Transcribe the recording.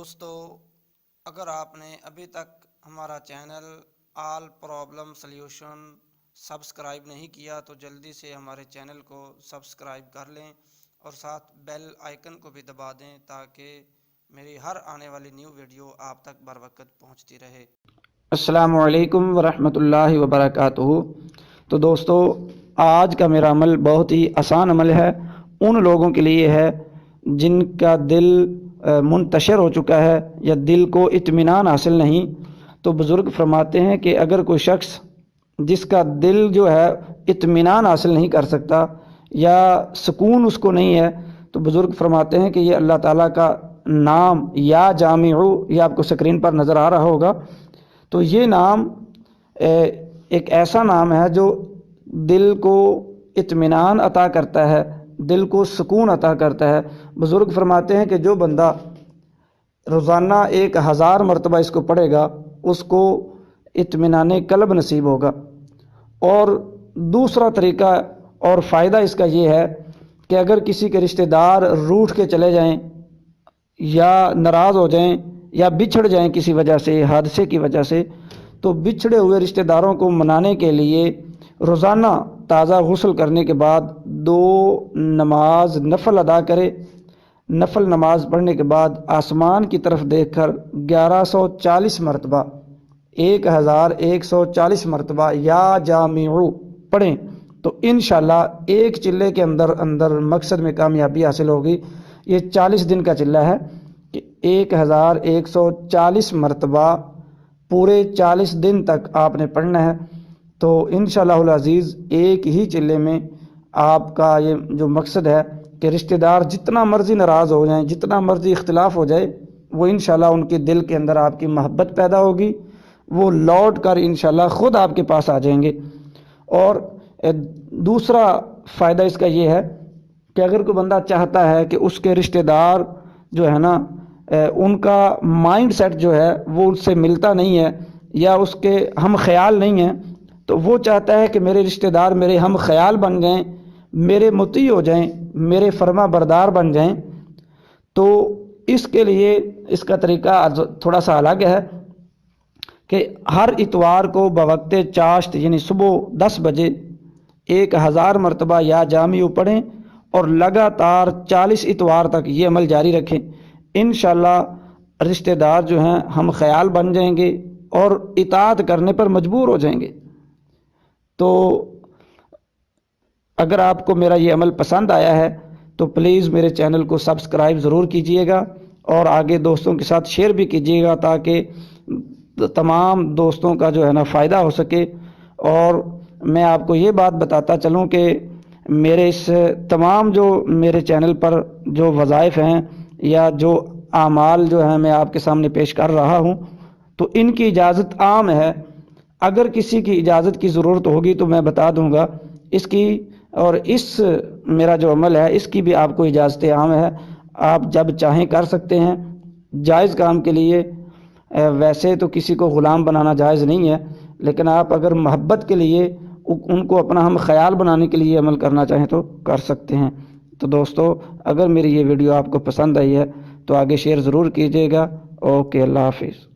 دوستو، اگر آپ نے ابھی تک ہمارا channel all problem solution subscribe نہیں کیا تو جلدی سے ہمارے چینل کو سبسکرائب کر لیں اور ساتھ بیل آئیکن کو بھی دبا دیں تاکہ میری ہر آنے والی نیو ویڈیو آپ تک بر وقت پہنچتی رہے۔ السلام علیکم ورحمۃ اللہ وبرکاتہ۔ تو دوستو، آج کا میرا عمل بہت ہی آسان عمل ہے، ان لوگوں کے لیے ہے جن کا دل منتشر ہو چکا ہے یا دل کو اطمینان حاصل نہیں۔ تو بزرگ فرماتے ہیں کہ اگر کوئی شخص جس کا دل جو ہے اطمینان حاصل نہیں کر سکتا یا سکون اس کو نہیں ہے، تو بزرگ فرماتے ہیں کہ یہ اللہ تعالیٰ کا نام یا جامع، یہ آپ کو سکرین پر نظر آ رہا ہوگا۔ تو یہ نام ایک ایسا نام ہے جو دل کو اطمینان عطا کرتا ہے، دل کو سکون عطا کرتا ہے۔ بزرگ فرماتے ہیں کہ جو بندہ روزانہ 1000 مرتبہ اس کو پڑھے گا اس کو اطمینان قلب نصیب ہوگا۔ اور دوسرا طریقہ اور فائدہ اس کا یہ ہے کہ اگر کسی کے رشتہ دار روٹھ کے چلے جائیں یا ناراض ہو جائیں یا بچھڑ جائیں کسی وجہ سے، حادثے کی وجہ سے، تو بچھڑے ہوئے رشتہ داروں کو منانے کے لیے روزانہ تازہ غسل کرنے کے بعد 2 نماز نفل ادا کرے۔ نفل نماز پڑھنے کے بعد آسمان کی طرف دیکھ کر 1140 مرتبہ 1140 مرتبہ یا جامع پڑھیں تو انشاءاللہ ایک چلے کے اندر مقصد میں کامیابی حاصل ہوگی۔ یہ 40 دن کا چلہ ہے کہ 1140 مرتبہ پورے 40 دن تک آپ نے پڑھنا ہے۔ تو انشاءاللہ العزیز ایک ہی چلے میں آپ کا یہ جو مقصد ہے کہ رشتہ دار جتنا مرضی ناراض ہو جائیں، جتنا مرضی اختلاف ہو جائے، وہ انشاءاللہ ان کے دل کے اندر آپ کی محبت پیدا ہوگی، وہ لوٹ کر انشاءاللہ خود آپ کے پاس آ جائیں گے۔ اور دوسرا فائدہ اس کا یہ ہے کہ اگر کوئی بندہ چاہتا ہے کہ اس کے رشتہ دار جو ہے نا ان کا مائنڈ سیٹ جو ہے وہ اس سے ملتا نہیں ہے یا اس کے ہم خیال نہیں ہیں، تو وہ چاہتا ہے کہ میرے رشتہ دار میرے ہم خیال بن جائیں، میرے مطیع ہو جائیں، میرے فرما بردار بن جائیں، تو اس کے لیے اس کا طریقہ تھوڑا سا الگ ہے کہ ہر اتوار کو بوقت چاشت یعنی صبح 10 بجے 1000 مرتبہ یا جامع پڑھیں اور لگاتار 40 اتوار تک یہ عمل جاری رکھیں۔ انشاءاللہ رشتہ دار جو ہیں ہم خیال بن جائیں گے اور اطاعت کرنے پر مجبور ہو جائیں گے۔ تو اگر آپ کو میرا یہ عمل پسند آیا ہے تو پلیز میرے چینل کو سبسکرائب ضرور کیجئے گا اور آگے دوستوں کے ساتھ شیئر بھی کیجئے گا تاکہ تمام دوستوں کا جو ہے نا فائدہ ہو سکے۔ اور میں آپ کو یہ بات بتاتا چلوں کہ میرے اس تمام جو میرے چینل پر جو وظائف ہیں یا جو اعمال جو ہیں میں آپ کے سامنے پیش کر رہا ہوں تو ان کی اجازت عام ہے۔ اگر کسی کی اجازت کی ضرورت ہوگی تو میں بتا دوں گا اس کی، اور اس میرا جو عمل ہے اس کی بھی آپ کو اجازت عام ہے، آپ جب چاہیں کر سکتے ہیں جائز کام کے لیے۔ ویسے تو کسی کو غلام بنانا جائز نہیں ہے، لیکن آپ اگر محبت کے لیے ان کو اپنا ہم خیال بنانے کے لیے عمل کرنا چاہیں تو کر سکتے ہیں۔ تو دوستو، اگر میری یہ ویڈیو آپ کو پسند آئی ہے تو آگے شیئر ضرور کیجیے گا۔ اوکے، اللہ حافظ۔